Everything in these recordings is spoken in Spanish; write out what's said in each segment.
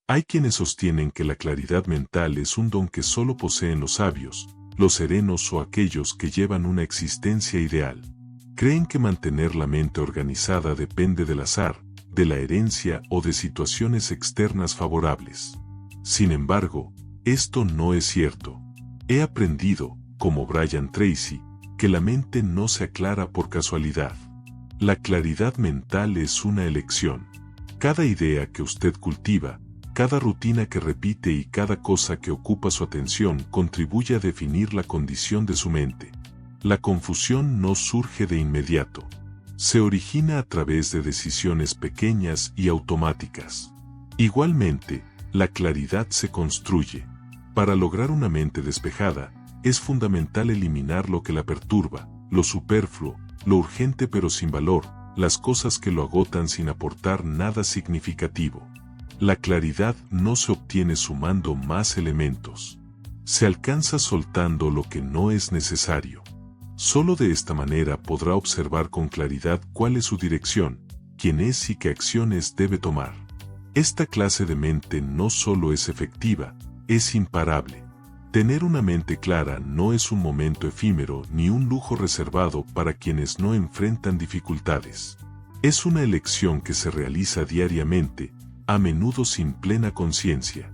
Hay quienes sostienen que la claridad mental es un don que solo poseen los sabios, los serenos o aquellos que llevan una existencia ideal. Creen que mantener la mente organizada depende del azar, de la herencia o de situaciones externas favorables. Sin embargo, esto no es cierto. He aprendido, como Brian Tracy, que la mente no se aclara por casualidad. La claridad mental es una elección. Cada idea que usted cultiva, cada rutina que repite y cada cosa que ocupa su atención contribuye a definir la condición de su mente. La confusión no surge de inmediato. Se origina a través de decisiones pequeñas y automáticas. Igualmente, la claridad se construye. Para lograr una mente despejada, es fundamental eliminar lo que la perturba, lo superfluo, lo urgente pero sin valor, las cosas que lo agotan sin aportar nada significativo. La claridad no se obtiene sumando más elementos. Se alcanza soltando lo que no es necesario. Solo de esta manera podrá observar con claridad cuál es su dirección, quién es y qué acciones debe tomar. Esta clase de mente no solo es efectiva, es imparable. Tener una mente clara no es un momento efímero ni un lujo reservado para quienes no enfrentan dificultades. Es una elección que se realiza diariamente, a menudo sin plena conciencia.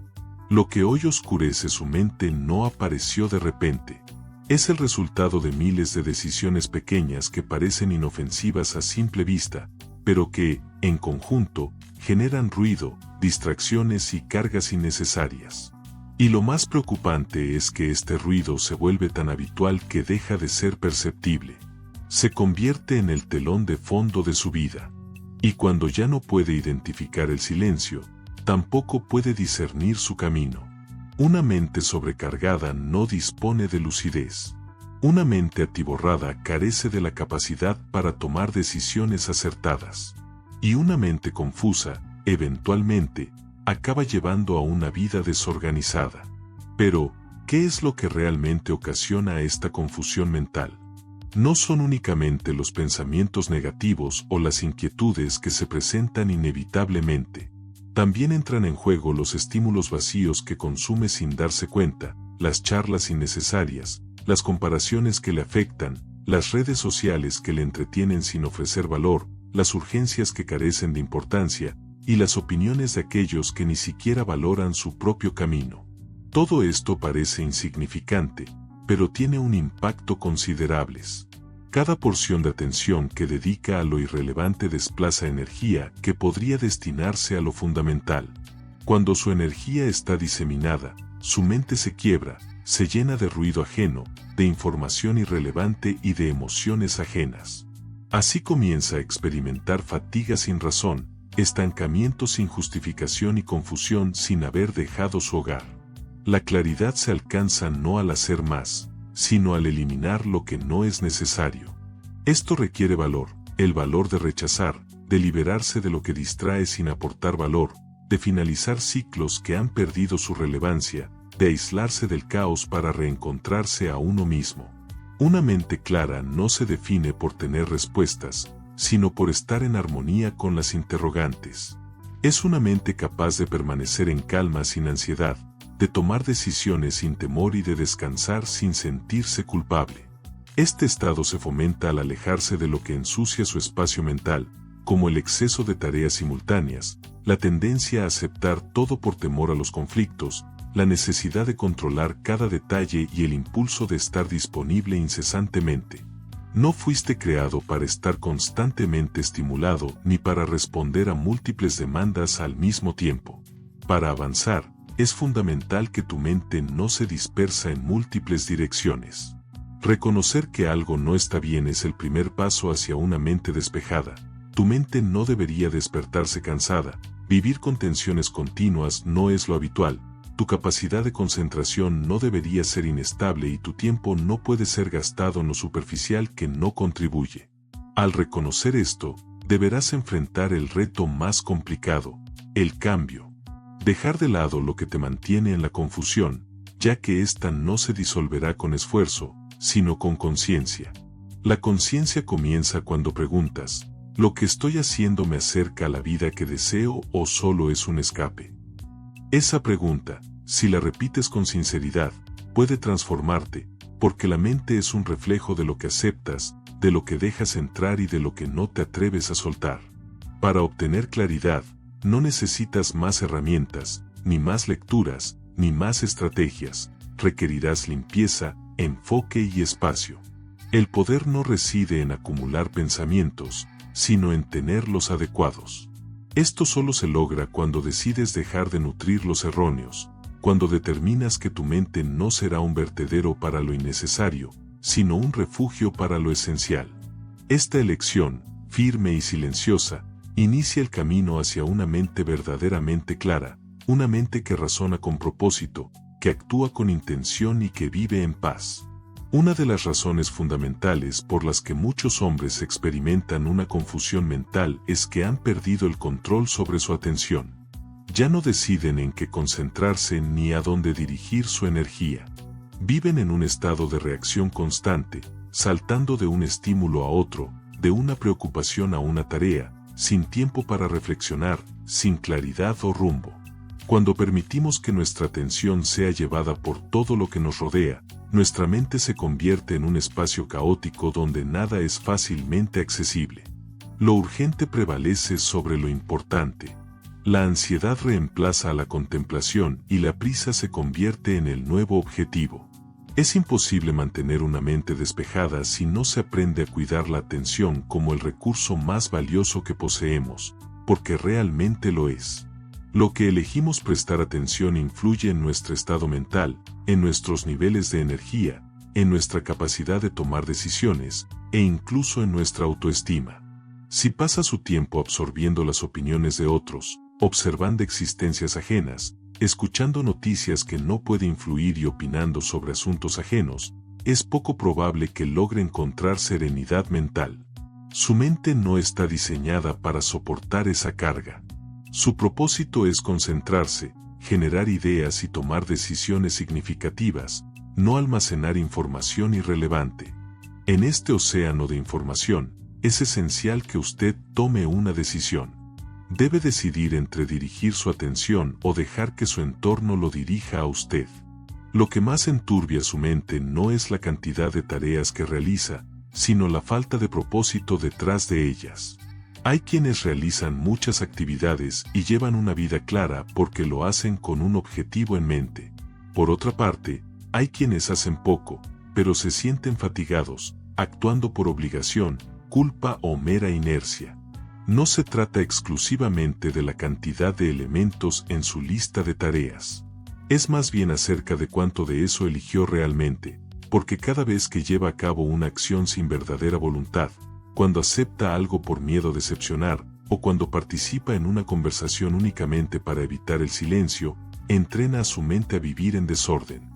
Lo que hoy oscurece su mente no apareció de repente. Es el resultado de miles de decisiones pequeñas que parecen inofensivas a simple vista, pero que, en conjunto, generan ruido, distracciones y cargas innecesarias. Y lo más preocupante es que este ruido se vuelve tan habitual que deja de ser perceptible. Se convierte en el telón de fondo de su vida. Y cuando ya no puede identificar el silencio, tampoco puede discernir su camino. Una mente sobrecargada no dispone de lucidez. Una mente atiborrada carece de la capacidad para tomar decisiones acertadas. Y una mente confusa, eventualmente, acaba llevando a una vida desorganizada. Pero, ¿qué es lo que realmente ocasiona esta confusión mental? No son únicamente los pensamientos negativos o las inquietudes que se presentan inevitablemente. También entran en juego los estímulos vacíos que consume sin darse cuenta, las charlas innecesarias, las comparaciones que le afectan, las redes sociales que le entretienen sin ofrecer valor, las urgencias que carecen de importancia, y las opiniones de aquellos que ni siquiera valoran su propio camino. Todo esto parece insignificante, pero tiene un impacto considerable. Cada porción de atención que dedica a lo irrelevante desplaza energía que podría destinarse a lo fundamental. Cuando su energía está diseminada, su mente se quiebra, se llena de ruido ajeno, de información irrelevante y de emociones ajenas. Así comienza a experimentar fatiga sin razón, estancamiento sin justificación y confusión sin haber dejado su hogar. La claridad se alcanza no al hacer más, sino al eliminar lo que no es necesario. Esto requiere valor, el valor de rechazar, de liberarse de lo que distrae sin aportar valor, de finalizar ciclos que han perdido su relevancia, de aislarse del caos para reencontrarse a uno mismo. Una mente clara no se define por tener respuestas, sino por estar en armonía con las interrogantes. Es una mente capaz de permanecer en calma sin ansiedad, de tomar decisiones sin temor y de descansar sin sentirse culpable. Este estado se fomenta al alejarse de lo que ensucia su espacio mental, como el exceso de tareas simultáneas, la tendencia a aceptar todo por temor a los conflictos, la necesidad de controlar cada detalle y el impulso de estar disponible incesantemente. No fuiste creado para estar constantemente estimulado ni para responder a múltiples demandas al mismo tiempo. Para avanzar, es fundamental que tu mente no se dispersa en múltiples direcciones. Reconocer que algo no está bien es el primer paso hacia una mente despejada. Tu mente no debería despertarse cansada, vivir con tensiones continuas no es lo habitual, tu capacidad de concentración no debería ser inestable y tu tiempo no puede ser gastado en lo superficial que no contribuye. Al reconocer esto, deberás enfrentar el reto más complicado, el cambio. Dejar de lado lo que te mantiene en la confusión, ya que ésta no se disolverá con esfuerzo, sino con conciencia. La conciencia comienza cuando preguntas, ¿lo que estoy haciendo me acerca a la vida que deseo o solo es un escape? Esa pregunta, si la repites con sinceridad, puede transformarte, porque la mente es un reflejo de lo que aceptas, de lo que dejas entrar y de lo que no te atreves a soltar. Para obtener claridad, no necesitas más herramientas, ni más lecturas, ni más estrategias. Requerirás limpieza, enfoque y espacio. El poder no reside en acumular pensamientos, sino en tenerlos adecuados. Esto solo se logra cuando decides dejar de nutrir los erróneos, cuando determinas que tu mente no será un vertedero para lo innecesario, sino un refugio para lo esencial. Esta elección, firme y silenciosa, inicia el camino hacia una mente verdaderamente clara, una mente que razona con propósito, que actúa con intención y que vive en paz. Una de las razones fundamentales por las que muchos hombres experimentan una confusión mental es que han perdido el control sobre su atención. Ya no deciden en qué concentrarse ni a dónde dirigir su energía. Viven en un estado de reacción constante, saltando de un estímulo a otro, de una preocupación a una tarea, sin tiempo para reflexionar, sin claridad o rumbo. Cuando permitimos que nuestra atención sea llevada por todo lo que nos rodea, nuestra mente se convierte en un espacio caótico donde nada es fácilmente accesible. Lo urgente prevalece sobre lo importante. La ansiedad reemplaza a la contemplación y la prisa se convierte en el nuevo objetivo. Es imposible mantener una mente despejada si no se aprende a cuidar la atención como el recurso más valioso que poseemos, porque realmente lo es. Lo que elegimos prestar atención influye en nuestro estado mental, en nuestros niveles de energía, en nuestra capacidad de tomar decisiones, e incluso en nuestra autoestima. Si pasa su tiempo absorbiendo las opiniones de otros, observando existencias ajenas, escuchando noticias que no puede influir y opinando sobre asuntos ajenos, es poco probable que logre encontrar serenidad mental. Su mente no está diseñada para soportar esa carga. Su propósito es concentrarse, generar ideas y tomar decisiones significativas, no almacenar información irrelevante. En este océano de información, es esencial que usted tome una decisión. Debe decidir entre dirigir su atención o dejar que su entorno lo dirija a usted. Lo que más enturbia su mente no es la cantidad de tareas que realiza, sino la falta de propósito detrás de ellas. Hay quienes realizan muchas actividades y llevan una vida clara porque lo hacen con un objetivo en mente. Por otra parte, hay quienes hacen poco, pero se sienten fatigados, actuando por obligación, culpa o mera inercia. No se trata exclusivamente de la cantidad de elementos en su lista de tareas. Es más bien acerca de cuánto de eso eligió realmente, porque cada vez que lleva a cabo una acción sin verdadera voluntad, cuando acepta algo por miedo a decepcionar, o cuando participa en una conversación únicamente para evitar el silencio, entrena a su mente a vivir en desorden.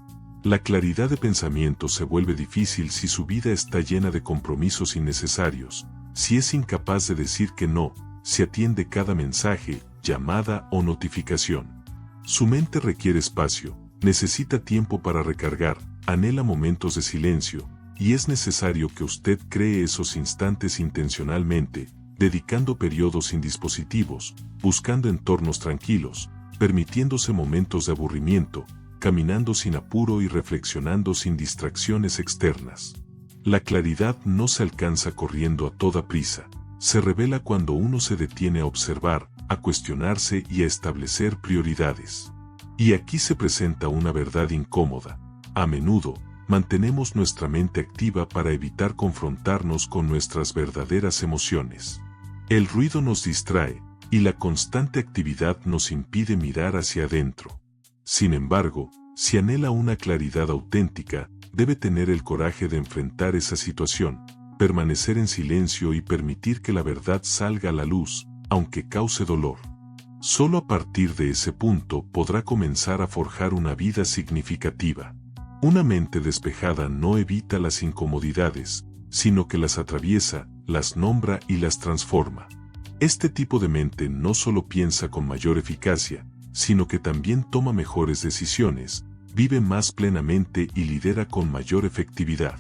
La claridad de pensamiento se vuelve difícil si su vida está llena de compromisos innecesarios, si es incapaz de decir que no, si atiende cada mensaje, llamada o notificación. Su mente requiere espacio, necesita tiempo para recargar, anhela momentos de silencio, y es necesario que usted cree esos instantes intencionalmente, dedicando periodos sin dispositivos, buscando entornos tranquilos, permitiéndose momentos de aburrimiento, caminando sin apuro y reflexionando sin distracciones externas. La claridad no se alcanza corriendo a toda prisa, se revela cuando uno se detiene a observar, a cuestionarse y a establecer prioridades. Y aquí se presenta una verdad incómoda. A menudo, mantenemos nuestra mente activa para evitar confrontarnos con nuestras verdaderas emociones. El ruido nos distrae, y la constante actividad nos impide mirar hacia adentro. Sin embargo, si anhela una claridad auténtica, debe tener el coraje de enfrentar esa situación, permanecer en silencio y permitir que la verdad salga a la luz, aunque cause dolor. Solo a partir de ese punto podrá comenzar a forjar una vida significativa. Una mente despejada no evita las incomodidades, sino que las atraviesa, las nombra y las transforma. Este tipo de mente no solo piensa con mayor eficacia, sino que también toma mejores decisiones, vive más plenamente y lidera con mayor efectividad.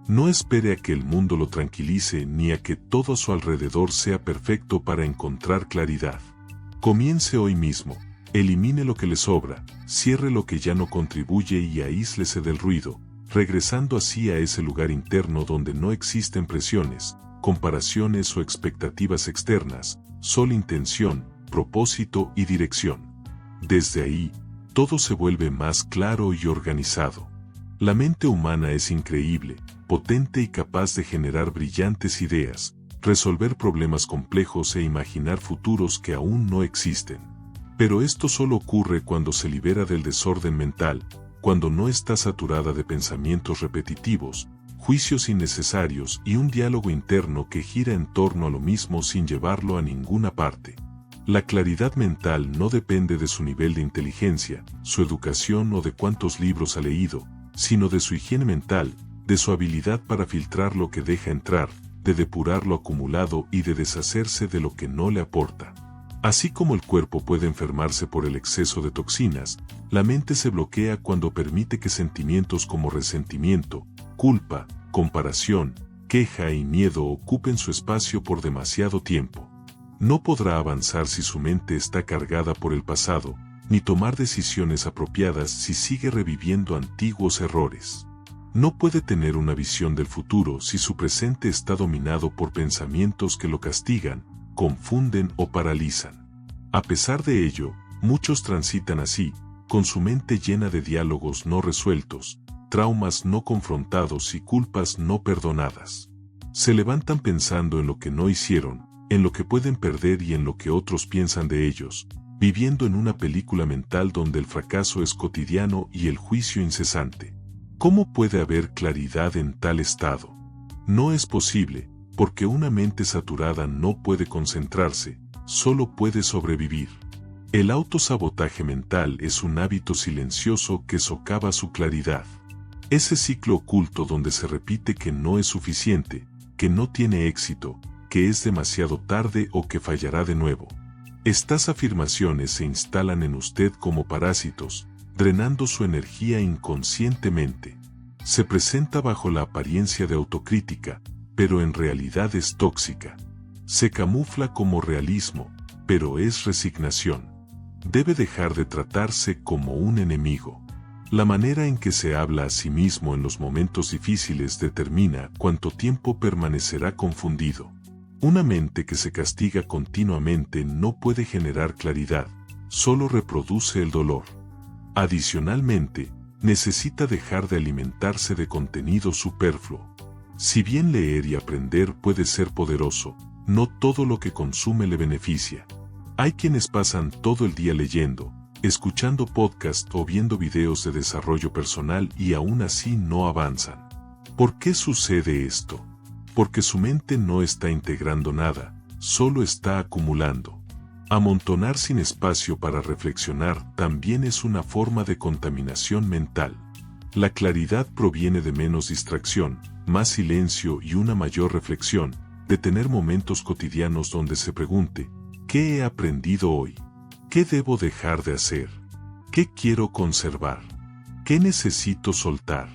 No espere a que el mundo lo tranquilice ni a que todo a su alrededor sea perfecto para encontrar claridad. Comience hoy mismo, Elimine lo que le sobra, cierre lo que ya no contribuye y aíslese del ruido, regresando así a ese lugar interno donde no existen presiones, comparaciones o expectativas externas, solo intención, propósito y dirección. Desde ahí, todo se vuelve más claro y organizado. La mente humana es increíble, potente y capaz de generar brillantes ideas, resolver problemas complejos e imaginar futuros que aún no existen. Pero esto solo ocurre cuando se libera del desorden mental, cuando no está saturada de pensamientos repetitivos, juicios innecesarios y un diálogo interno que gira en torno a lo mismo sin llevarlo a ninguna parte. La claridad mental no depende de su nivel de inteligencia, su educación o de cuántos libros ha leído, sino de su higiene mental, de su habilidad para filtrar lo que deja entrar, de depurar lo acumulado y de deshacerse de lo que no le aporta. Así como el cuerpo puede enfermarse por el exceso de toxinas, la mente se bloquea cuando permite que sentimientos como resentimiento, culpa, comparación, queja y miedo ocupen su espacio por demasiado tiempo. No podrá avanzar si su mente está cargada por el pasado, ni tomar decisiones apropiadas si sigue reviviendo antiguos errores. No puede tener una visión del futuro si su presente está dominado por pensamientos que lo castigan, confunden o paralizan. A pesar de ello, muchos transitan así, con su mente llena de diálogos no resueltos, traumas no confrontados y culpas no perdonadas. Se levantan pensando en lo que no hicieron, en lo que pueden perder y en lo que otros piensan de ellos, viviendo en una película mental donde el fracaso es cotidiano y el juicio incesante. ¿Cómo puede haber claridad en tal estado? No es posible, porque una mente saturada no puede concentrarse, solo puede sobrevivir. El autosabotaje mental es un hábito silencioso que socava su claridad. Ese ciclo oculto donde se repite que no es suficiente, que no tiene éxito, que es demasiado tarde o que fallará de nuevo. Estas afirmaciones se instalan en usted como parásitos, drenando su energía inconscientemente. Se presenta bajo la apariencia de autocrítica, pero en realidad es tóxica. Se camufla como realismo, pero es resignación. Debe dejar de tratarse como un enemigo. La manera en que se habla a sí mismo en los momentos difíciles determina cuánto tiempo permanecerá confundido. Una mente que se castiga continuamente no puede generar claridad, solo reproduce el dolor. Adicionalmente, necesita dejar de alimentarse de contenido superfluo. Si bien leer y aprender puede ser poderoso, no todo lo que consume le beneficia. Hay quienes pasan todo el día leyendo, escuchando podcasts o viendo videos de desarrollo personal y aún así no avanzan. ¿Por qué sucede esto? Porque su mente no está integrando nada, solo está acumulando. Amontonar sin espacio para reflexionar también es una forma de contaminación mental. La claridad proviene de menos distracción, más silencio y una mayor reflexión, de tener momentos cotidianos donde se pregunte, ¿qué he aprendido hoy? ¿Qué debo dejar de hacer? ¿Qué quiero conservar? ¿Qué necesito soltar?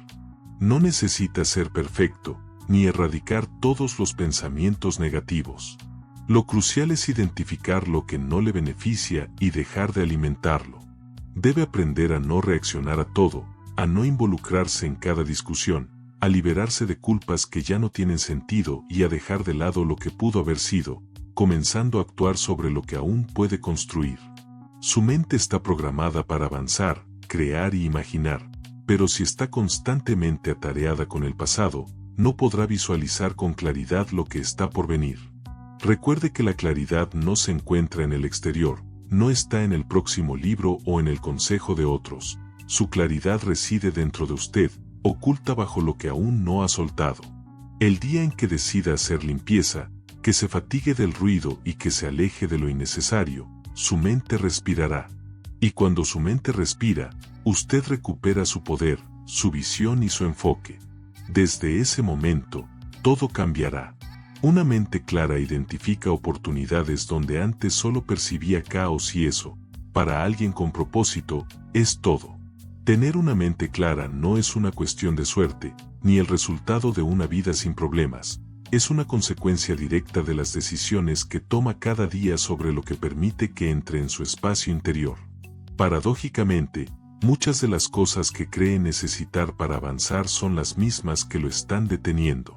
No necesita ser perfecto, ni erradicar todos los pensamientos negativos. Lo crucial es identificar lo que no le beneficia y dejar de alimentarlo. Debe aprender a no reaccionar a todo, a no involucrarse en cada discusión, a liberarse de culpas que ya no tienen sentido y a dejar de lado lo que pudo haber sido, comenzando a actuar sobre lo que aún puede construir. Su mente está programada para avanzar, crear y imaginar, pero si está constantemente atareada con el pasado, no podrá visualizar con claridad lo que está por venir. Recuerde que la claridad no se encuentra en el exterior, no está en el próximo libro o en el consejo de otros. Su claridad reside dentro de usted, oculta bajo lo que aún no ha soltado. El día en que decida hacer limpieza, que se fatigue del ruido y que se aleje de lo innecesario, su mente respirará. Y cuando su mente respira, usted recupera su poder, su visión y su enfoque. Desde ese momento, todo cambiará. Una mente clara identifica oportunidades donde antes solo percibía caos y eso, para alguien con propósito, es todo. Tener una mente clara no es una cuestión de suerte, ni el resultado de una vida sin problemas. Es una consecuencia directa de las decisiones que toma cada día sobre lo que permite que entre en su espacio interior. Paradójicamente, muchas de las cosas que cree necesitar para avanzar son las mismas que lo están deteniendo.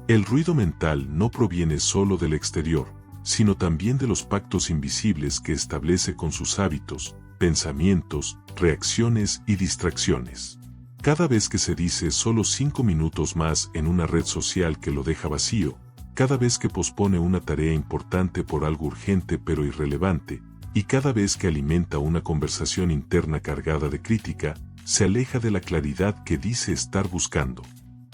El ruido mental no proviene solo del exterior, sino también de los pactos invisibles que establece con sus hábitos, pensamientos, reacciones y distracciones. Cada vez que se dice solo 5 minutos más en una red social que lo deja vacío, cada vez que pospone una tarea importante por algo urgente pero irrelevante, y cada vez que alimenta una conversación interna cargada de crítica, se aleja de la claridad que dice estar buscando.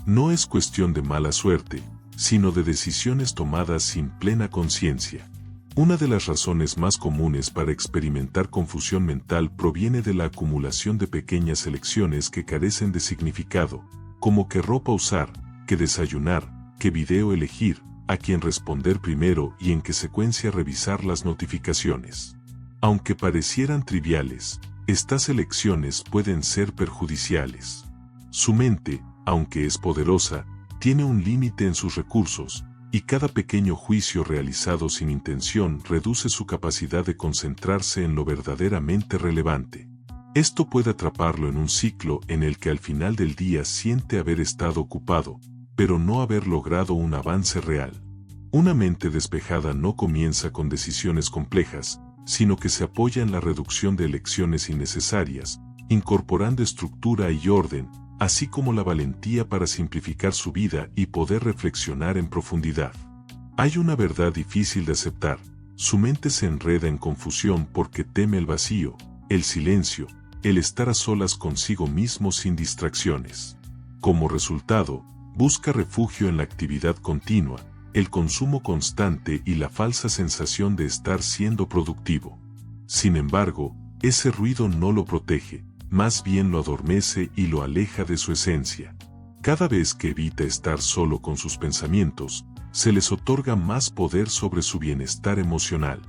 No es cuestión de mala suerte, sino de decisiones tomadas sin plena conciencia. Una de las razones más comunes para experimentar confusión mental proviene de la acumulación de pequeñas elecciones que carecen de significado, como qué ropa usar, qué desayunar, qué video elegir, a quién responder primero y en qué secuencia revisar las notificaciones. Aunque parecieran triviales, estas elecciones pueden ser perjudiciales. Su mente, aunque es poderosa, tiene un límite en sus recursos, y cada pequeño juicio realizado sin intención reduce su capacidad de concentrarse en lo verdaderamente relevante. Esto puede atraparlo en un ciclo en el que al final del día siente haber estado ocupado, pero no haber logrado un avance real. Una mente despejada no comienza con decisiones complejas, sino que se apoya en la reducción de elecciones innecesarias, incorporando estructura y orden, así como la valentía para simplificar su vida y poder reflexionar en profundidad. Hay una verdad difícil de aceptar: su mente se enreda en confusión porque teme el vacío, el silencio, el estar a solas consigo mismo sin distracciones. Como resultado, busca refugio en la actividad continua, el consumo constante y la falsa sensación de estar siendo productivo. Sin embargo, ese ruido no lo protege, más bien lo adormece y lo aleja de su esencia. Cada vez que evita estar solo con sus pensamientos, se les otorga más poder sobre su bienestar emocional.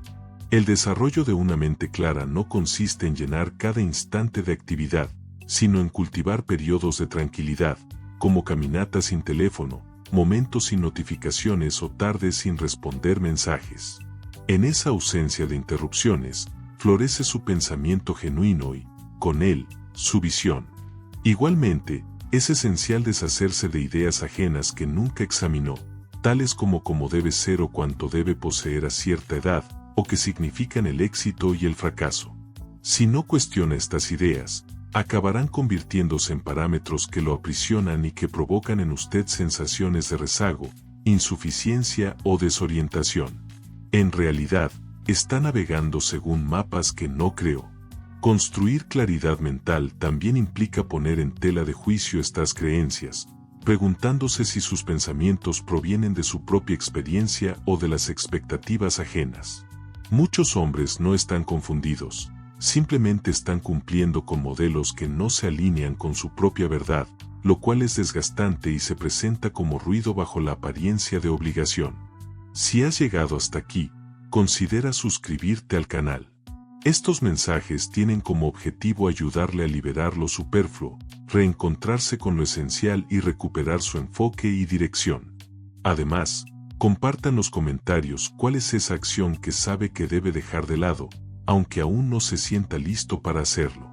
El desarrollo de una mente clara no consiste en llenar cada instante de actividad, sino en cultivar periodos de tranquilidad, como caminatas sin teléfono, momentos sin notificaciones o tardes sin responder mensajes. En esa ausencia de interrupciones, florece su pensamiento genuino y, con él, su visión. Igualmente, es esencial deshacerse de ideas ajenas que nunca examinó, tales como cómo debe ser o cuánto debe poseer a cierta edad, o que significan el éxito y el fracaso. Si no cuestiona estas ideas, acabarán convirtiéndose en parámetros que lo aprisionan y que provocan en usted sensaciones de rezago, insuficiencia o desorientación. En realidad, está navegando según mapas que no creó. Construir claridad mental también implica poner en tela de juicio estas creencias, preguntándose si sus pensamientos provienen de su propia experiencia o de las expectativas ajenas. Muchos hombres no están confundidos, simplemente están cumpliendo con modelos que no se alinean con su propia verdad, lo cual es desgastante y se presenta como ruido bajo la apariencia de obligación. Si has llegado hasta aquí, considera suscribirte al canal. Estos mensajes tienen como objetivo ayudarle a liberar lo superfluo, reencontrarse con lo esencial y recuperar su enfoque y dirección. Además, compartan en los comentarios cuál es esa acción que sabe que debe dejar de lado, aunque aún no se sienta listo para hacerlo.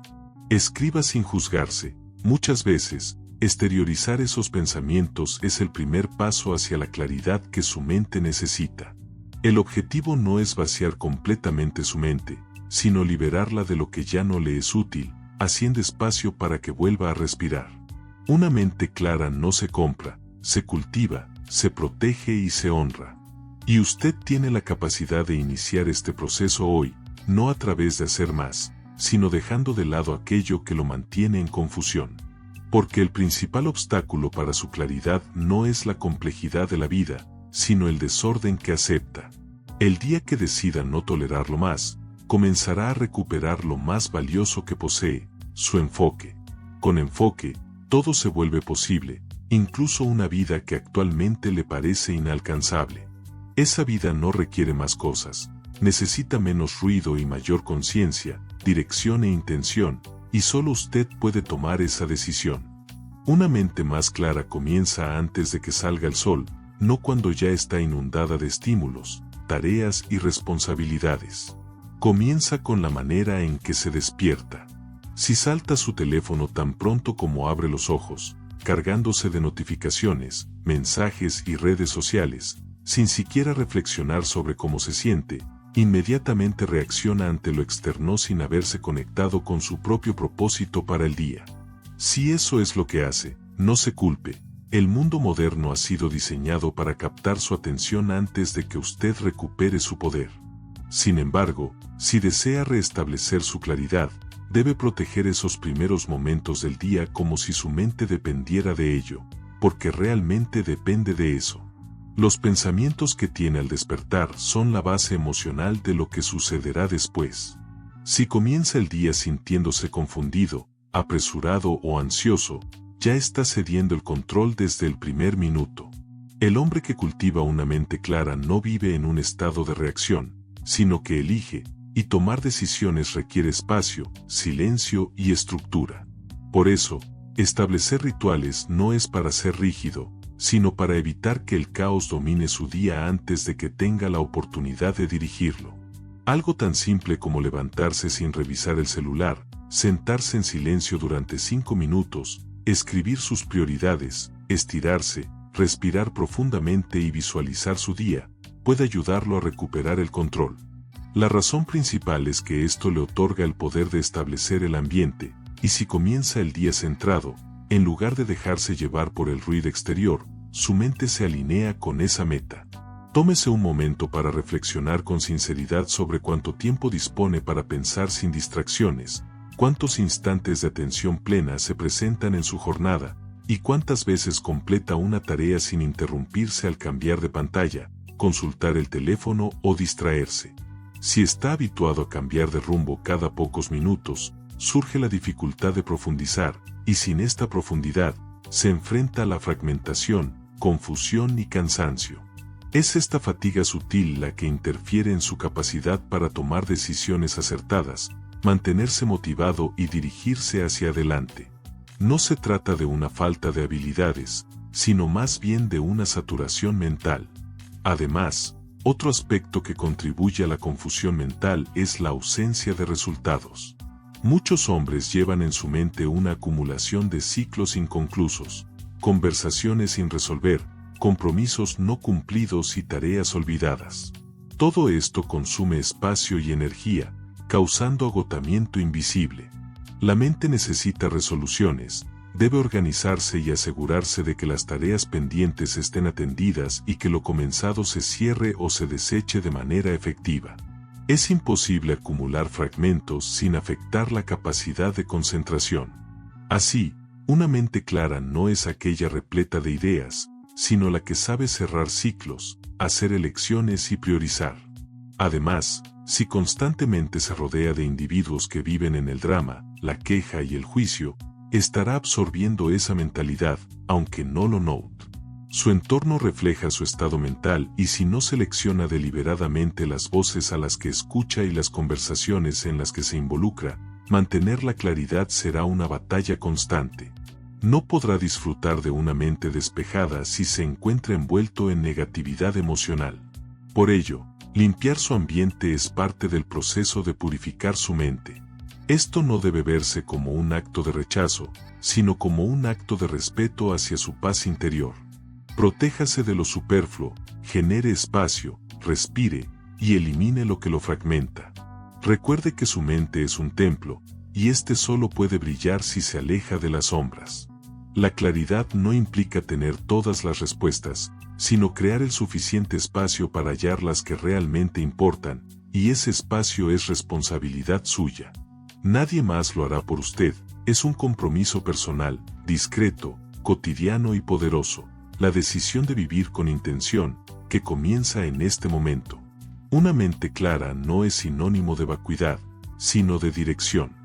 Escriba sin juzgarse. Muchas veces, exteriorizar esos pensamientos es el primer paso hacia la claridad que su mente necesita. El objetivo no es vaciar completamente su mente, sino liberarla de lo que ya no le es útil, haciendo espacio para que vuelva a respirar. Una mente clara no se compra, se cultiva, se protege y se honra. Y usted tiene la capacidad de iniciar este proceso hoy, no a través de hacer más, sino dejando de lado aquello que lo mantiene en confusión. Porque el principal obstáculo para su claridad no es la complejidad de la vida, sino el desorden que acepta. El día que decida no tolerarlo más, comenzará a recuperar lo más valioso que posee, su enfoque. Con enfoque, todo se vuelve posible, incluso una vida que actualmente le parece inalcanzable. Esa vida no requiere más cosas, necesita menos ruido y mayor conciencia, dirección e intención, y solo usted puede tomar esa decisión. Una mente más clara comienza antes de que salga el sol, no cuando ya está inundada de estímulos, tareas y responsabilidades. Comienza con la manera en que se despierta. Si salta su teléfono tan pronto como abre los ojos, cargándose de notificaciones, mensajes y redes sociales, sin siquiera reflexionar sobre cómo se siente, inmediatamente reacciona ante lo externo sin haberse conectado con su propio propósito para el día. Si eso es lo que hace, no se culpe. El mundo moderno ha sido diseñado para captar su atención antes de que usted recupere su poder. Sin embargo, si desea restablecer su claridad, debe proteger esos primeros momentos del día como si su mente dependiera de ello, porque realmente depende de eso. Los pensamientos que tiene al despertar son la base emocional de lo que sucederá después. Si comienza el día sintiéndose confundido, apresurado o ansioso, ya está cediendo el control desde el primer minuto. El hombre que cultiva una mente clara no vive en un estado de reacción, sino que elige, y tomar decisiones requiere espacio, silencio y estructura. Por eso, establecer rituales no es para ser rígido, sino para evitar que el caos domine su día antes de que tenga la oportunidad de dirigirlo. Algo tan simple como levantarse sin revisar el celular, sentarse en silencio durante 5 minutos, escribir sus prioridades, estirarse, respirar profundamente y visualizar su día, puede ayudarlo a recuperar el control. La razón principal es que esto le otorga el poder de establecer el ambiente, y si comienza el día centrado, en lugar de dejarse llevar por el ruido exterior, su mente se alinea con esa meta. Tómese un momento para reflexionar con sinceridad sobre cuánto tiempo dispone para pensar sin distracciones, cuántos instantes de atención plena se presentan en su jornada, y cuántas veces completa una tarea sin interrumpirse al cambiar de pantalla, consultar el teléfono o distraerse. Si está habituado a cambiar de rumbo cada pocos minutos, surge la dificultad de profundizar, y sin esta profundidad, se enfrenta a la fragmentación, confusión y cansancio. Es esta fatiga sutil la que interfiere en su capacidad para tomar decisiones acertadas, mantenerse motivado y dirigirse hacia adelante. No se trata de una falta de habilidades, sino más bien de una saturación mental. Además, otro aspecto que contribuye a la confusión mental es la ausencia de resultados. Muchos hombres llevan en su mente una acumulación de ciclos inconclusos, conversaciones sin resolver, compromisos no cumplidos y tareas olvidadas. Todo esto consume espacio y energía, causando agotamiento invisible. La mente necesita resoluciones, debe organizarse y asegurarse de que las tareas pendientes estén atendidas y que lo comenzado se cierre o se deseche de manera efectiva. Es imposible acumular fragmentos sin afectar la capacidad de concentración. Así, una mente clara no es aquella repleta de ideas, sino la que sabe cerrar ciclos, hacer elecciones y priorizar. Además, si constantemente se rodea de individuos que viven en el drama, la queja y el juicio, estará absorbiendo esa mentalidad, aunque no lo note. Su entorno refleja su estado mental y si no selecciona deliberadamente las voces a las que escucha y las conversaciones en las que se involucra, mantener la claridad será una batalla constante. No podrá disfrutar de una mente despejada si se encuentra envuelto en negatividad emocional. Por ello, limpiar su ambiente es parte del proceso de purificar su mente. Esto no debe verse como un acto de rechazo, sino como un acto de respeto hacia su paz interior. Protéjase de lo superfluo, genere espacio, respire, y elimine lo que lo fragmenta. Recuerde que su mente es un templo, y este solo puede brillar si se aleja de las sombras. La claridad no implica tener todas las respuestas, sino crear el suficiente espacio para hallar las que realmente importan, y ese espacio es responsabilidad suya. Nadie más lo hará por usted, es un compromiso personal, discreto, cotidiano y poderoso. La decisión de vivir con intención, que comienza en este momento. Una mente clara no es sinónimo de vacuidad, sino de dirección.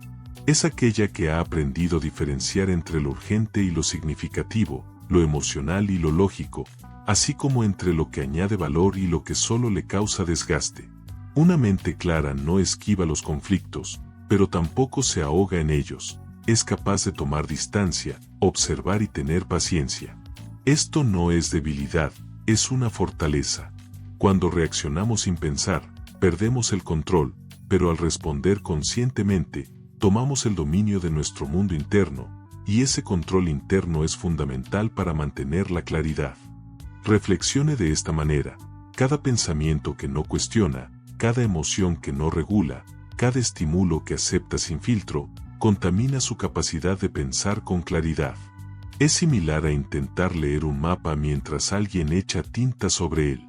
Es aquella que ha aprendido a diferenciar entre lo urgente y lo significativo, lo emocional y lo lógico, así como entre lo que añade valor y lo que solo le causa desgaste. Una mente clara no esquiva los conflictos, pero tampoco se ahoga en ellos, es capaz de tomar distancia, observar y tener paciencia. Esto no es debilidad, es una fortaleza. Cuando reaccionamos sin pensar, perdemos el control, pero al responder conscientemente, tomamos el dominio de nuestro mundo interno, y ese control interno es fundamental para mantener la claridad. Reflexione de esta manera: cada pensamiento que no cuestiona, cada emoción que no regula, cada estímulo que acepta sin filtro, contamina su capacidad de pensar con claridad. Es similar a intentar leer un mapa mientras alguien echa tinta sobre él.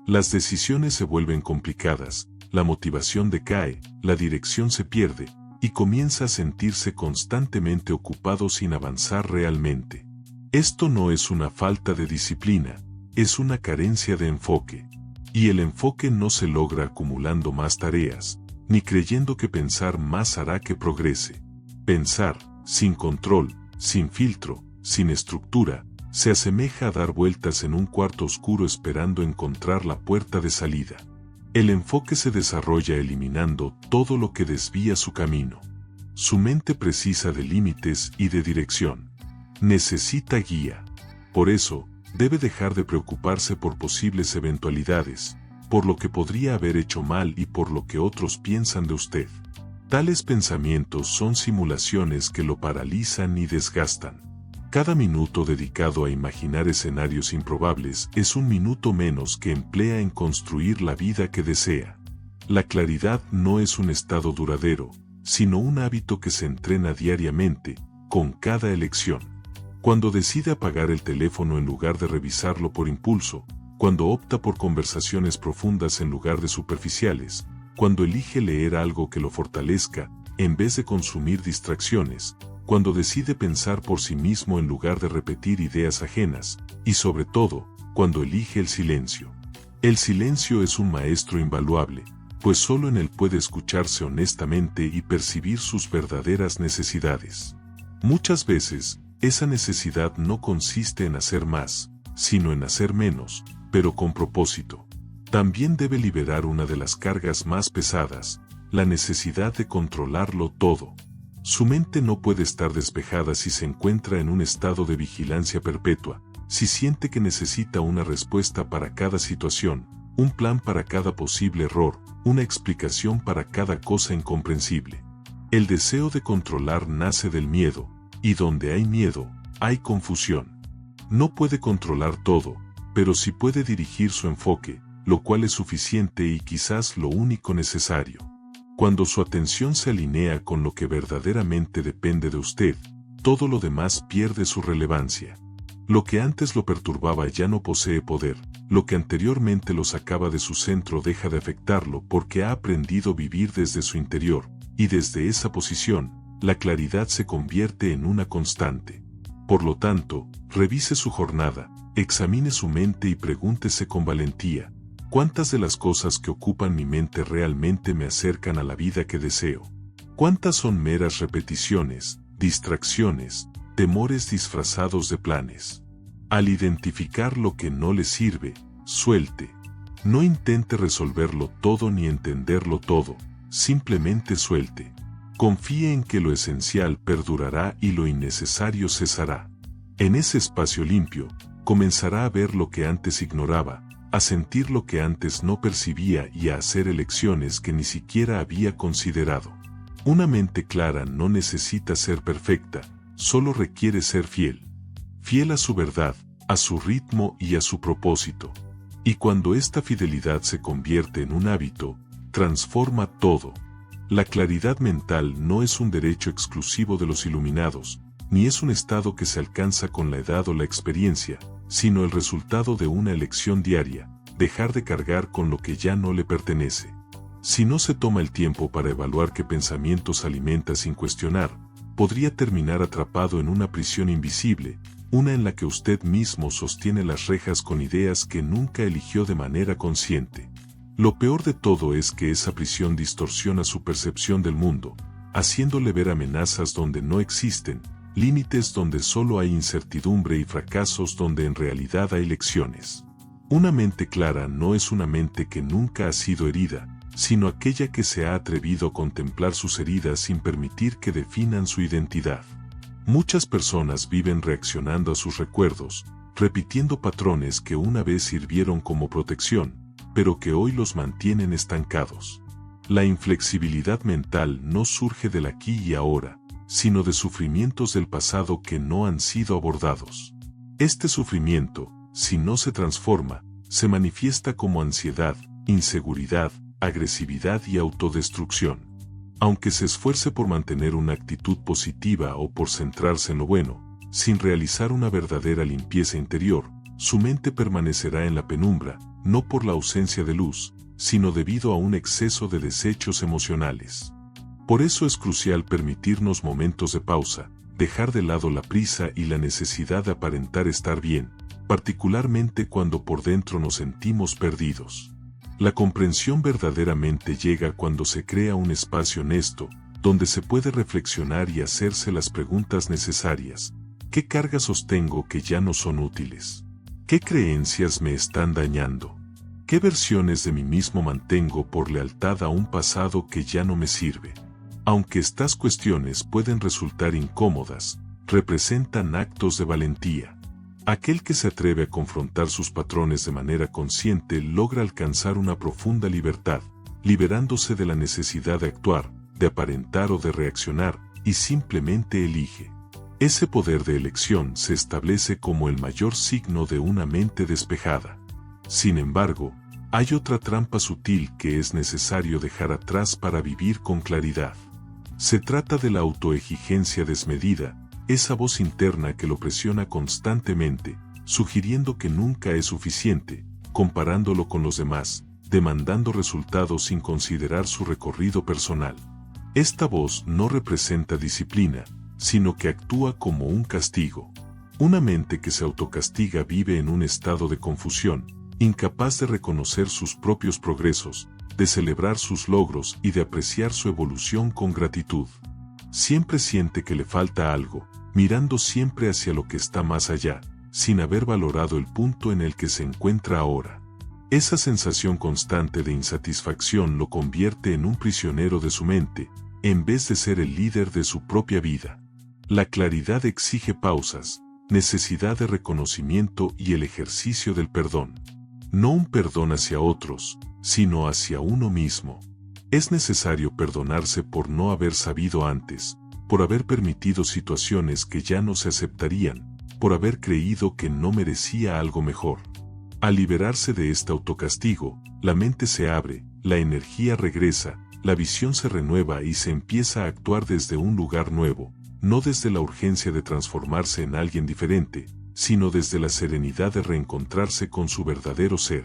Las decisiones se vuelven complicadas, la motivación decae, la dirección se pierde, y comienza a sentirse constantemente ocupado sin avanzar realmente. Esto no es una falta de disciplina, es una carencia de enfoque. Y el enfoque no se logra acumulando más tareas, ni creyendo que pensar más hará que progrese. Pensar, sin control, sin filtro, sin estructura, se asemeja a dar vueltas en un cuarto oscuro esperando encontrar la puerta de salida. El enfoque se desarrolla eliminando todo lo que desvía su camino. Su mente precisa de límites y de dirección. Necesita guía. Por eso, debe dejar de preocuparse por posibles eventualidades, por lo que podría haber hecho mal y por lo que otros piensan de usted. Tales pensamientos son simulaciones que lo paralizan y desgastan. Cada minuto dedicado a imaginar escenarios improbables es un minuto menos que emplea en construir la vida que desea. La claridad no es un estado duradero, sino un hábito que se entrena diariamente, con cada elección. Cuando decide apagar el teléfono en lugar de revisarlo por impulso, cuando opta por conversaciones profundas en lugar de superficiales, cuando elige leer algo que lo fortalezca, en vez de consumir distracciones, cuando decide pensar por sí mismo en lugar de repetir ideas ajenas, y sobre todo, cuando elige el silencio. El silencio es un maestro invaluable, pues solo en él puede escucharse honestamente y percibir sus verdaderas necesidades. Muchas veces, esa necesidad no consiste en hacer más, sino en hacer menos, pero con propósito. También debe liberar una de las cargas más pesadas, la necesidad de controlarlo todo. Su mente no puede estar despejada si se encuentra en un estado de vigilancia perpetua, si siente que necesita una respuesta para cada situación, un plan para cada posible error, una explicación para cada cosa incomprensible. El deseo de controlar nace del miedo, y donde hay miedo, hay confusión. No puede controlar todo, pero sí puede dirigir su enfoque, lo cual es suficiente y quizás lo único necesario. Cuando su atención se alinea con lo que verdaderamente depende de usted, todo lo demás pierde su relevancia. Lo que antes lo perturbaba ya no posee poder, lo que anteriormente lo sacaba de su centro deja de afectarlo porque ha aprendido a vivir desde su interior, y desde esa posición, la claridad se convierte en una constante. Por lo tanto, revise su jornada, examine su mente y pregúntese con valentía: ¿cuántas de las cosas que ocupan mi mente realmente me acercan a la vida que deseo? ¿Cuántas son meras repeticiones, distracciones, temores disfrazados de planes? Al identificar lo que no le sirve, suelte. No intente resolverlo todo ni entenderlo todo, simplemente suelte. Confíe en que lo esencial perdurará y lo innecesario cesará. En ese espacio limpio, comenzará a ver lo que antes ignoraba, a sentir lo que antes no percibía y a hacer elecciones que ni siquiera había considerado. Una mente clara no necesita ser perfecta, solo requiere ser fiel. Fiel a su verdad, a su ritmo y a su propósito. Y cuando esta fidelidad se convierte en un hábito, transforma todo. La claridad mental no es un derecho exclusivo de los iluminados, ni es un estado que se alcanza con la edad o la experiencia, sino el resultado de una elección diaria: dejar de cargar con lo que ya no le pertenece. Si no se toma el tiempo para evaluar qué pensamientos alimenta sin cuestionar, podría terminar atrapado en una prisión invisible, una en la que usted mismo sostiene las rejas con ideas que nunca eligió de manera consciente. Lo peor de todo es que esa prisión distorsiona su percepción del mundo, haciéndole ver amenazas donde no existen, límites donde solo hay incertidumbre y fracasos donde en realidad hay lecciones. Una mente clara no es una mente que nunca ha sido herida, sino aquella que se ha atrevido a contemplar sus heridas sin permitir que definan su identidad. Muchas personas viven reaccionando a sus recuerdos, repitiendo patrones que una vez sirvieron como protección, pero que hoy los mantienen estancados. La inflexibilidad mental no surge del aquí y ahora, sino de sufrimientos del pasado que no han sido abordados. Este sufrimiento, si no se transforma, se manifiesta como ansiedad, inseguridad, agresividad y autodestrucción. Aunque se esfuerce por mantener una actitud positiva o por centrarse en lo bueno, sin realizar una verdadera limpieza interior, su mente permanecerá en la penumbra, no por la ausencia de luz, sino debido a un exceso de desechos emocionales. Por eso es crucial permitirnos momentos de pausa, dejar de lado la prisa y la necesidad de aparentar estar bien, particularmente cuando por dentro nos sentimos perdidos. La comprensión verdaderamente llega cuando se crea un espacio honesto, donde se puede reflexionar y hacerse las preguntas necesarias. ¿Qué cargas sostengo que ya no son útiles? ¿Qué creencias me están dañando? ¿Qué versiones de mí mismo mantengo por lealtad a un pasado que ya no me sirve? Aunque estas cuestiones pueden resultar incómodas, representan actos de valentía. Aquel que se atreve a confrontar sus patrones de manera consciente logra alcanzar una profunda libertad, liberándose de la necesidad de actuar, de aparentar o de reaccionar, y simplemente elige. Ese poder de elección se establece como el mayor signo de una mente despejada. Sin embargo, hay otra trampa sutil que es necesario dejar atrás para vivir con claridad. Se trata de la autoexigencia desmedida, esa voz interna que lo presiona constantemente, sugiriendo que nunca es suficiente, comparándolo con los demás, demandando resultados sin considerar su recorrido personal. Esta voz no representa disciplina, sino que actúa como un castigo. Una mente que se autocastiga vive en un estado de confusión, incapaz de reconocer sus propios progresos, de celebrar sus logros y de apreciar su evolución con gratitud. Siempre siente que le falta algo, mirando siempre hacia lo que está más allá, sin haber valorado el punto en el que se encuentra ahora. Esa sensación constante de insatisfacción lo convierte en un prisionero de su mente, en vez de ser el líder de su propia vida. La claridad exige pausas, necesidad de reconocimiento y el ejercicio del perdón. No un perdón hacia otros, sino hacia uno mismo. Es necesario perdonarse por no haber sabido antes, por haber permitido situaciones que ya no se aceptarían, por haber creído que no merecía algo mejor. Al liberarse de este autocastigo, la mente se abre, la energía regresa, la visión se renueva y se empieza a actuar desde un lugar nuevo, no desde la urgencia de transformarse en alguien diferente, sino desde la serenidad de reencontrarse con su verdadero ser.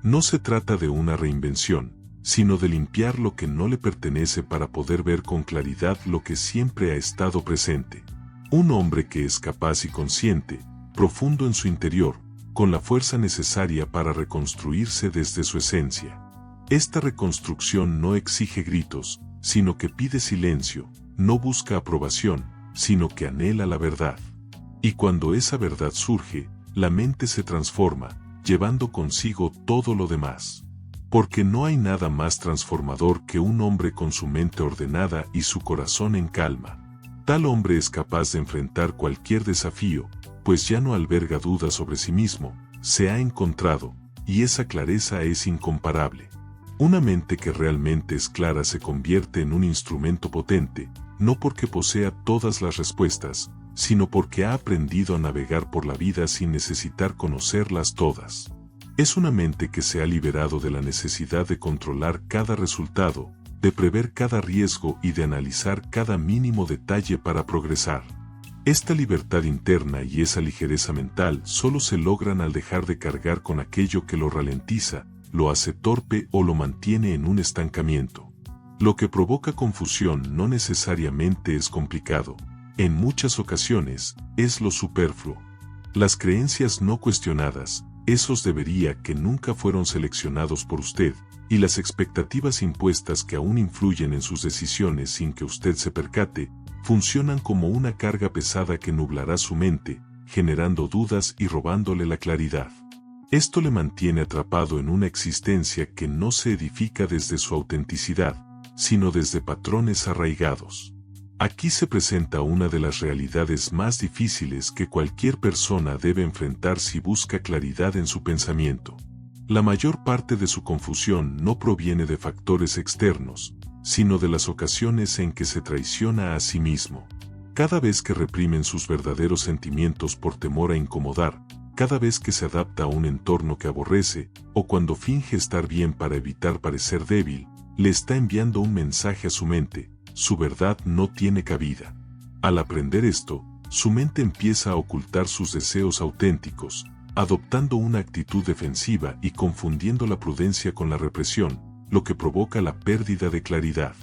No se trata de una reinvención, sino de limpiar lo que no le pertenece para poder ver con claridad lo que siempre ha estado presente. Un hombre que es capaz y consciente, profundo en su interior, con la fuerza necesaria para reconstruirse desde su esencia. Esta reconstrucción no exige gritos, sino que pide silencio, no busca aprobación, sino que anhela la verdad. Y cuando esa verdad surge, la mente se transforma, llevando consigo todo lo demás. Porque no hay nada más transformador que un hombre con su mente ordenada y su corazón en calma. Tal hombre es capaz de enfrentar cualquier desafío, pues ya no alberga dudas sobre sí mismo, se ha encontrado, y esa clareza es incomparable. Una mente que realmente es clara se convierte en un instrumento potente, no porque posea todas las respuestas, sino porque ha aprendido a navegar por la vida sin necesitar conocerlas todas. Es una mente que se ha liberado de la necesidad de controlar cada resultado, de prever cada riesgo y de analizar cada mínimo detalle para progresar. Esta libertad interna y esa ligereza mental solo se logran al dejar de cargar con aquello que lo ralentiza, lo hace torpe o lo mantiene en un estancamiento. Lo que provoca confusión no necesariamente es complicado, en muchas ocasiones es lo superfluo. Las creencias no cuestionadas, esos debería que nunca fueron seleccionados por usted, y las expectativas impuestas que aún influyen en sus decisiones sin que usted se percate, funcionan como una carga pesada que nublará su mente, generando dudas y robándole la claridad. Esto le mantiene atrapado en una existencia que no se edifica desde su autenticidad, sino desde patrones arraigados. Aquí se presenta una de las realidades más difíciles que cualquier persona debe enfrentar si busca claridad en su pensamiento. La mayor parte de su confusión no proviene de factores externos, sino de las ocasiones en que se traiciona a sí mismo. Cada vez que reprimen sus verdaderos sentimientos por temor a incomodar, cada vez que se adapta a un entorno que aborrece, o cuando finge estar bien para evitar parecer débil, le está enviando un mensaje a su mente: su verdad no tiene cabida. Al aprender esto, su mente empieza a ocultar sus deseos auténticos, adoptando una actitud defensiva y confundiendo la prudencia con la represión, lo que provoca la pérdida de claridad.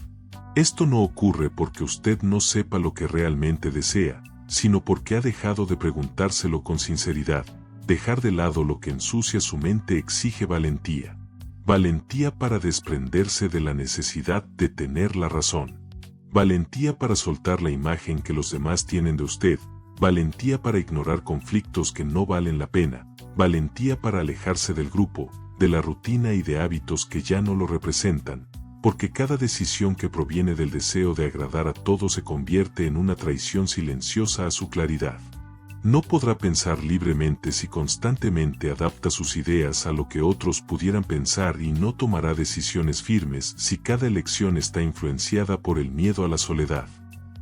Esto no ocurre porque usted no sepa lo que realmente desea, sino porque ha dejado de preguntárselo con sinceridad. Dejar de lado lo que ensucia su mente exige valentía. Valentía para desprenderse de la necesidad de tener la razón. Valentía para soltar la imagen que los demás tienen de usted. Valentía para ignorar conflictos que no valen la pena. Valentía para alejarse del grupo, de la rutina y de hábitos que ya no lo representan, porque cada decisión que proviene del deseo de agradar a todos se convierte en una traición silenciosa a su claridad. No podrá pensar libremente si constantemente adapta sus ideas a lo que otros pudieran pensar, y no tomará decisiones firmes si cada elección está influenciada por el miedo a la soledad.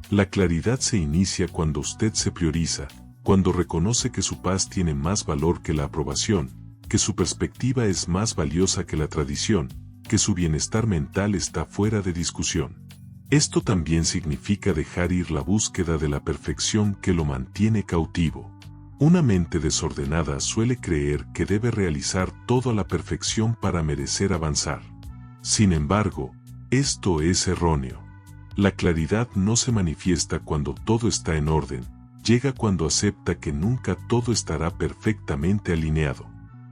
La claridad se inicia cuando usted se prioriza, cuando reconoce que su paz tiene más valor que la aprobación, que su perspectiva es más valiosa que la tradición, que su bienestar mental está fuera de discusión. Esto también significa dejar ir la búsqueda de la perfección que lo mantiene cautivo. Una mente desordenada suele creer que debe realizar todo a la perfección para merecer avanzar. Sin embargo, esto es erróneo. La claridad no se manifiesta cuando todo está en orden, llega cuando acepta que nunca todo estará perfectamente alineado.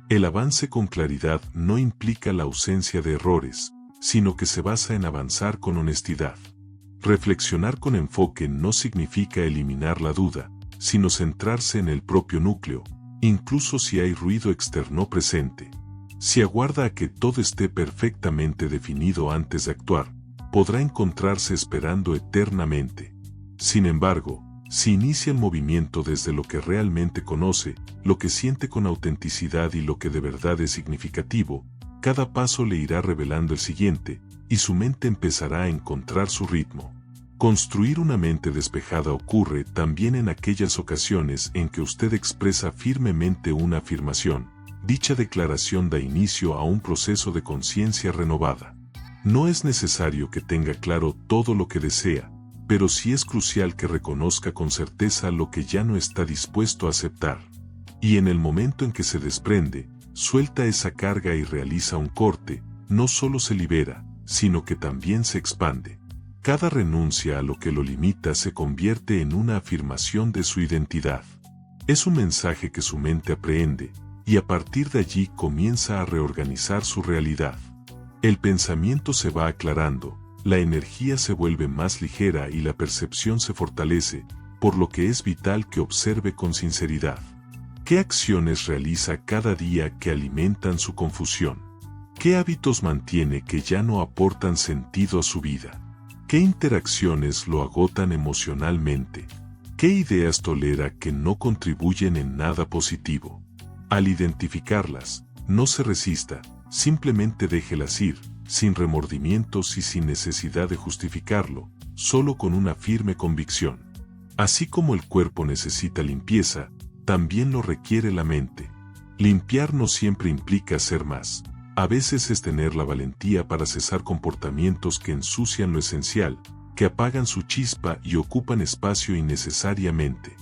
El avance con claridad no implica la ausencia de errores, sino que se basa en avanzar con honestidad. Reflexionar con enfoque no significa eliminar la duda, sino centrarse en el propio núcleo, incluso si hay ruido externo presente. Si aguarda a que todo esté perfectamente definido antes de actuar, podrá encontrarse esperando eternamente. Sin embargo, si inicia el movimiento desde lo que realmente conoce, lo que siente con autenticidad y lo que de verdad es significativo, cada paso le irá revelando el siguiente, y su mente empezará a encontrar su ritmo. Construir una mente despejada ocurre también en aquellas ocasiones en que usted expresa firmemente una afirmación. Dicha declaración da inicio a un proceso de conciencia renovada. No es necesario que tenga claro todo lo que desea, pero sí es crucial que reconozca con certeza lo que ya no está dispuesto a aceptar. Y en el momento en que se desprende, suelta esa carga y realiza un corte, no solo se libera, sino que también se expande. Cada renuncia a lo que lo limita se convierte en una afirmación de su identidad. Es un mensaje que su mente aprehende, y a partir de allí comienza a reorganizar su realidad. El pensamiento se va aclarando, la energía se vuelve más ligera y la percepción se fortalece, por lo que es vital que observe con sinceridad. ¿Qué acciones realiza cada día que alimentan su confusión? ¿Qué hábitos mantiene que ya no aportan sentido a su vida? ¿Qué interacciones lo agotan emocionalmente? ¿Qué ideas tolera que no contribuyen en nada positivo? Al identificarlas, no se resista, simplemente déjelas ir, sin remordimientos y sin necesidad de justificarlo, solo con una firme convicción. Así como el cuerpo necesita limpieza, también lo requiere la mente. Limpiar no siempre implica hacer más. A veces es tener la valentía para cesar comportamientos que ensucian lo esencial, que apagan su chispa y ocupan espacio innecesariamente.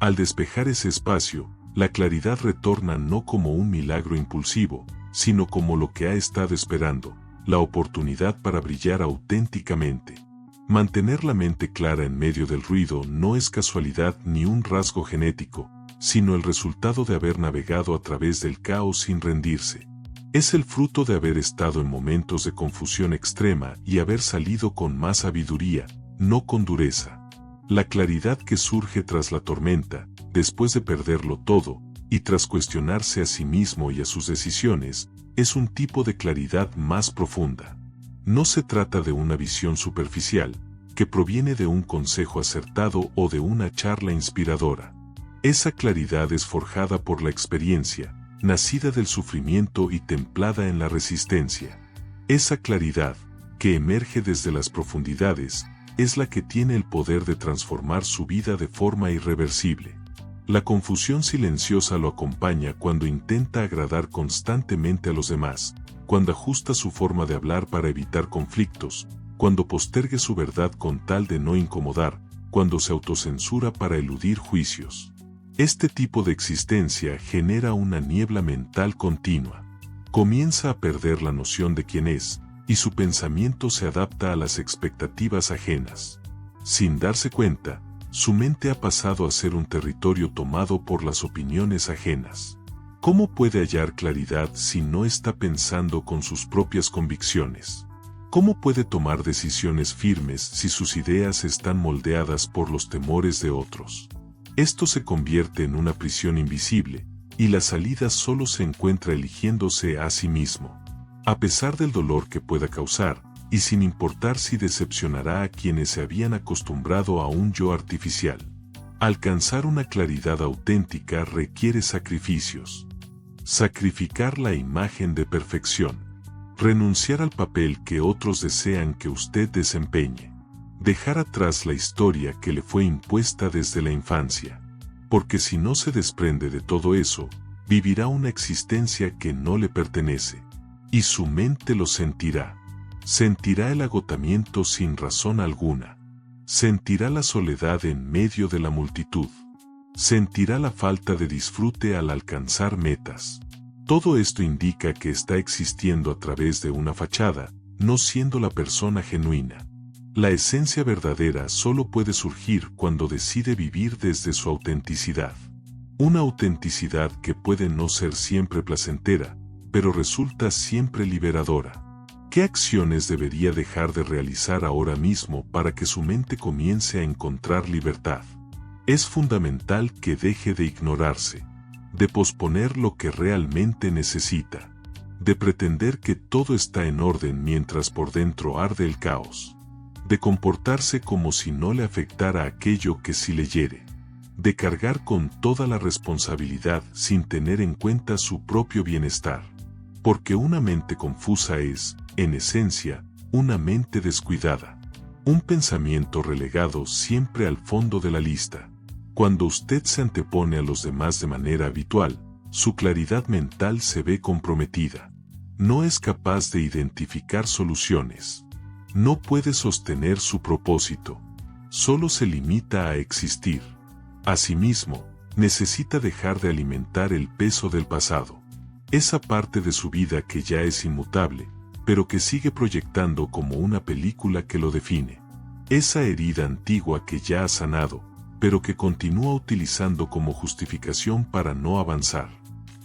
Al despejar ese espacio, la claridad retorna no como un milagro impulsivo, sino como lo que ha estado esperando, la oportunidad para brillar auténticamente. Mantener la mente clara en medio del ruido no es casualidad ni un rasgo genético, sino el resultado de haber navegado a través del caos sin rendirse. Es el fruto de haber estado en momentos de confusión extrema y haber salido con más sabiduría, no con dureza. La claridad que surge tras la tormenta, después de perderlo todo, y tras cuestionarse a sí mismo y a sus decisiones, es un tipo de claridad más profunda. No se trata de una visión superficial, que proviene de un consejo acertado o de una charla inspiradora. Esa claridad es forjada por la experiencia, nacida del sufrimiento y templada en la resistencia. Esa claridad, que emerge desde las profundidades, es la que tiene el poder de transformar su vida de forma irreversible. La confusión silenciosa lo acompaña cuando intenta agradar constantemente a los demás, cuando ajusta su forma de hablar para evitar conflictos, cuando postergue su verdad con tal de no incomodar, cuando se autocensura para eludir juicios. Este tipo de existencia genera una niebla mental continua. Comienza a perder la noción de quién es, y su pensamiento se adapta a las expectativas ajenas. Sin darse cuenta, su mente ha pasado a ser un territorio tomado por las opiniones ajenas. ¿Cómo puede hallar claridad si no está pensando con sus propias convicciones? ¿Cómo puede tomar decisiones firmes si sus ideas están moldeadas por los temores de otros? Esto se convierte en una prisión invisible, y la salida solo se encuentra eligiéndose a sí mismo. A pesar del dolor que pueda causar, y sin importar si decepcionará a quienes se habían acostumbrado a un yo artificial. Alcanzar una claridad auténtica requiere sacrificios. Sacrificar la imagen de perfección. Renunciar al papel que otros desean que usted desempeñe. Dejar atrás la historia que le fue impuesta desde la infancia. Porque si no se desprende de todo eso, vivirá una existencia que no le pertenece. Y su mente lo sentirá. Sentirá el agotamiento sin razón alguna. Sentirá la soledad en medio de la multitud. Sentirá la falta de disfrute al alcanzar metas. Todo esto indica que está existiendo a través de una fachada, no siendo la persona genuina. La esencia verdadera solo puede surgir cuando decide vivir desde su autenticidad. Una autenticidad que puede no ser siempre placentera, pero resulta siempre liberadora. ¿Qué acciones debería dejar de realizar ahora mismo para que su mente comience a encontrar libertad? Es fundamental que deje de ignorarse, de posponer lo que realmente necesita, de pretender que todo está en orden mientras por dentro arde el caos, de comportarse como si no le afectara aquello que sí le hiere, de cargar con toda la responsabilidad sin tener en cuenta su propio bienestar. Porque una mente confusa es, en esencia, una mente descuidada. Un pensamiento relegado siempre al fondo de la lista. Cuando usted se antepone a los demás de manera habitual, su claridad mental se ve comprometida. No es capaz de identificar soluciones. No puede sostener su propósito. Solo se limita a existir. Asimismo, necesita dejar de alimentar el peso del pasado. Esa parte de su vida que ya es inmutable, pero que sigue proyectando como una película que lo define. Esa herida antigua que ya ha sanado, pero que continúa utilizando como justificación para no avanzar.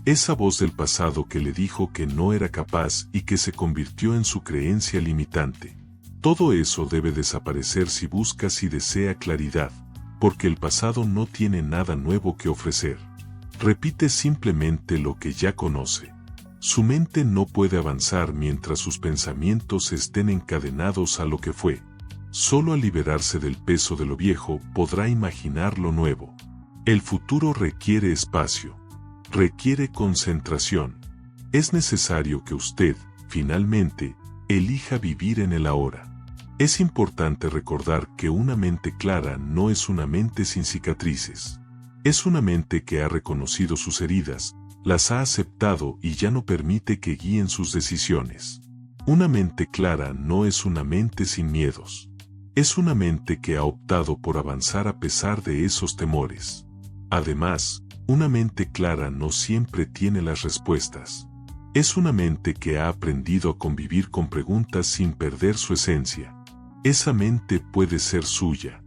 Esa voz del pasado que le dijo que no era capaz y que se convirtió en su creencia limitante. Todo eso debe desaparecer si busca y desea claridad, porque el pasado no tiene nada nuevo que ofrecer. Repite simplemente lo que ya conoce. Su mente no puede avanzar mientras sus pensamientos estén encadenados a lo que fue. Solo al liberarse del peso de lo viejo podrá imaginar lo nuevo. El futuro requiere espacio. Requiere concentración. Es necesario que usted, finalmente, elija vivir en el ahora. Es importante recordar que una mente clara no es una mente sin cicatrices. Es una mente que ha reconocido sus heridas, las ha aceptado y ya no permite que guíen sus decisiones. Una mente clara no es una mente sin miedos. Es una mente que ha optado por avanzar a pesar de esos temores. Además, una mente clara no siempre tiene las respuestas. Es una mente que ha aprendido a convivir con preguntas sin perder su esencia. Esa mente puede ser suya.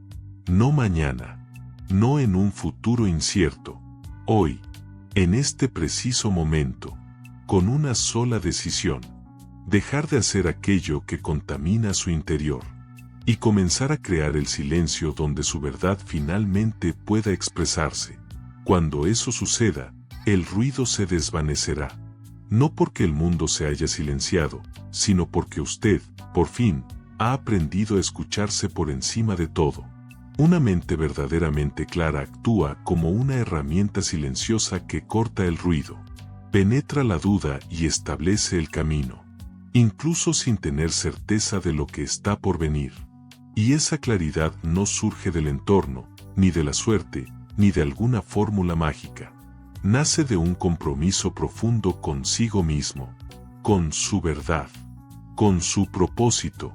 No mañana. No en un futuro incierto. Hoy. En este preciso momento. Con una sola decisión. Dejar de hacer aquello que contamina su interior. Y comenzar a crear el silencio donde su verdad finalmente pueda expresarse. Cuando eso suceda, el ruido se desvanecerá. No porque el mundo se haya silenciado, sino porque usted, por fin, ha aprendido a escucharse por encima de todo. Una mente verdaderamente clara actúa como una herramienta silenciosa que corta el ruido. Penetra la duda y establece el camino, incluso sin tener certeza de lo que está por venir. Y esa claridad no surge del entorno, ni de la suerte, ni de alguna fórmula mágica. Nace de un compromiso profundo consigo mismo, con su verdad, con su propósito,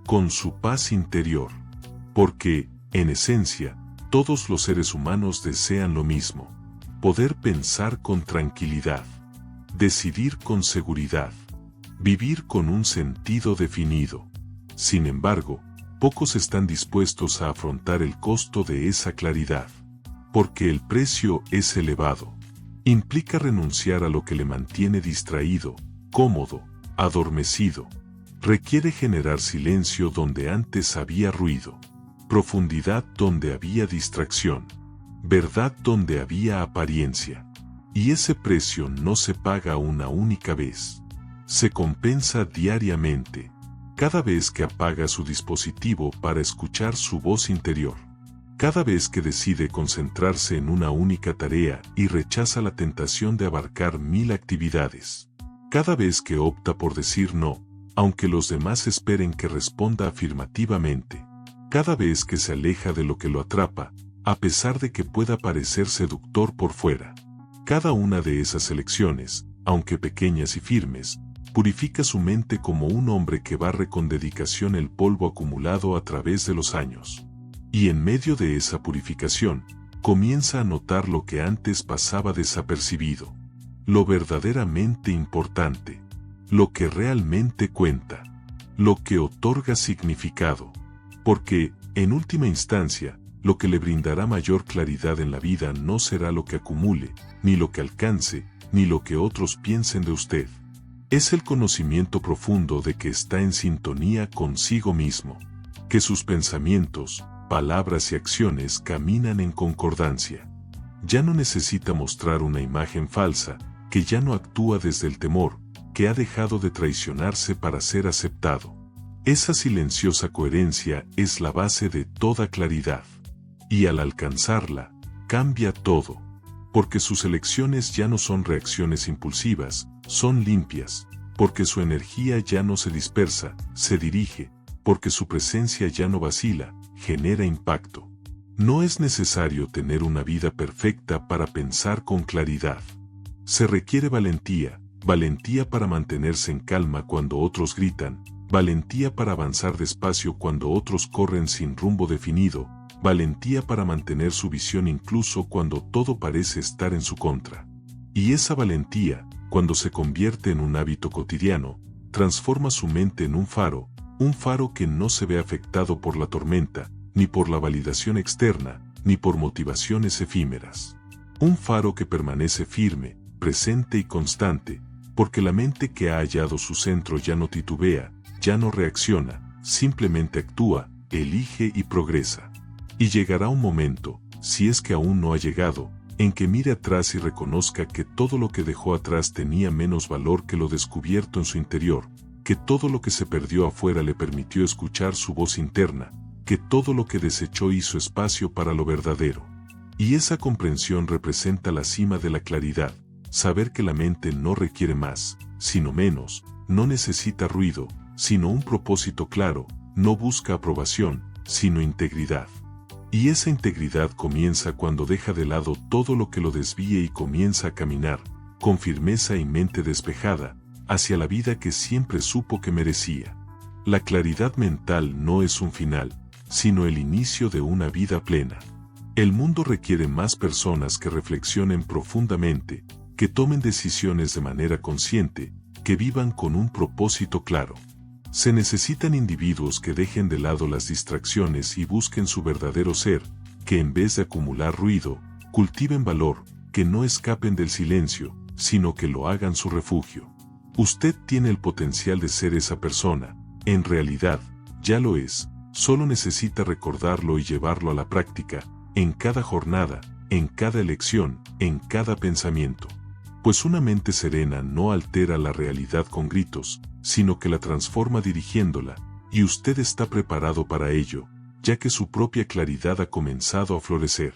con su paz interior. Porque, en esencia, todos los seres humanos desean lo mismo: poder pensar con tranquilidad, decidir con seguridad, vivir con un sentido definido. Sin embargo, pocos están dispuestos a afrontar el costo de esa claridad, porque el precio es elevado. Implica renunciar a lo que le mantiene distraído, cómodo, adormecido. Requiere generar silencio donde antes había ruido, profundidad donde había distracción, verdad donde había apariencia. Y ese precio no se paga una única vez. Se compensa diariamente, cada vez que apaga su dispositivo para escuchar su voz interior. Cada vez que decide concentrarse en una única tarea y rechaza la tentación de abarcar 1000 actividades. Cada vez que opta por decir no, aunque los demás esperen que responda afirmativamente. Cada vez que se aleja de lo que lo atrapa, a pesar de que pueda parecer seductor por fuera. Cada una de esas elecciones, aunque pequeñas y firmes, purifica su mente como un hombre que barre con dedicación el polvo acumulado a través de los años. Y en medio de esa purificación, comienza a notar lo que antes pasaba desapercibido. Lo verdaderamente importante. Lo que realmente cuenta. Lo que otorga significado. Porque, en última instancia, lo que le brindará mayor claridad en la vida no será lo que acumule, ni lo que alcance, ni lo que otros piensen de usted. Es el conocimiento profundo de que está en sintonía consigo mismo, que sus pensamientos, palabras y acciones caminan en concordancia. Ya no necesita mostrar una imagen falsa, que ya no actúa desde el temor, que ha dejado de traicionarse para ser aceptado. Esa silenciosa coherencia es la base de toda claridad. Y al alcanzarla, cambia todo, porque sus elecciones ya no son reacciones impulsivas, son limpias, porque su energía ya no se dispersa, se dirige, porque su presencia ya no vacila, genera impacto. No es necesario tener una vida perfecta para pensar con claridad. Se requiere valentía, valentía para mantenerse en calma cuando otros gritan, valentía para avanzar despacio cuando otros corren sin rumbo definido, valentía para mantener su visión incluso cuando todo parece estar en su contra. Y esa valentía, cuando se convierte en un hábito cotidiano, transforma su mente en un faro que no se ve afectado por la tormenta, ni por la validación externa, ni por motivaciones efímeras. Un faro que permanece firme, presente y constante, porque la mente que ha hallado su centro ya no titubea, ya no reacciona, simplemente actúa, elige y progresa. Y llegará un momento, si es que aún no ha llegado, en que mire atrás y reconozca que todo lo que dejó atrás tenía menos valor que lo descubierto en su interior, que todo lo que se perdió afuera le permitió escuchar su voz interna, que todo lo que desechó hizo espacio para lo verdadero. Y esa comprensión representa la cima de la claridad, saber que la mente no requiere más, sino menos, no necesita ruido, sino un propósito claro, no busca aprobación, sino integridad. Y esa integridad comienza cuando deja de lado todo lo que lo desvíe y comienza a caminar, con firmeza y mente despejada, hacia la vida que siempre supo que merecía. La claridad mental no es un final, sino el inicio de una vida plena. El mundo requiere más personas que reflexionen profundamente, que tomen decisiones de manera consciente, que vivan con un propósito claro. Se necesitan individuos que dejen de lado las distracciones y busquen su verdadero ser, que en vez de acumular ruido, cultiven valor, que no escapen del silencio, sino que lo hagan su refugio. Usted tiene el potencial de ser esa persona, en realidad, ya lo es, solo necesita recordarlo y llevarlo a la práctica, en cada jornada, en cada elección, en cada pensamiento. Pues una mente serena no altera la realidad con gritos, sino que la transforma dirigiéndola, y usted está preparado para ello, ya que su propia claridad ha comenzado a florecer.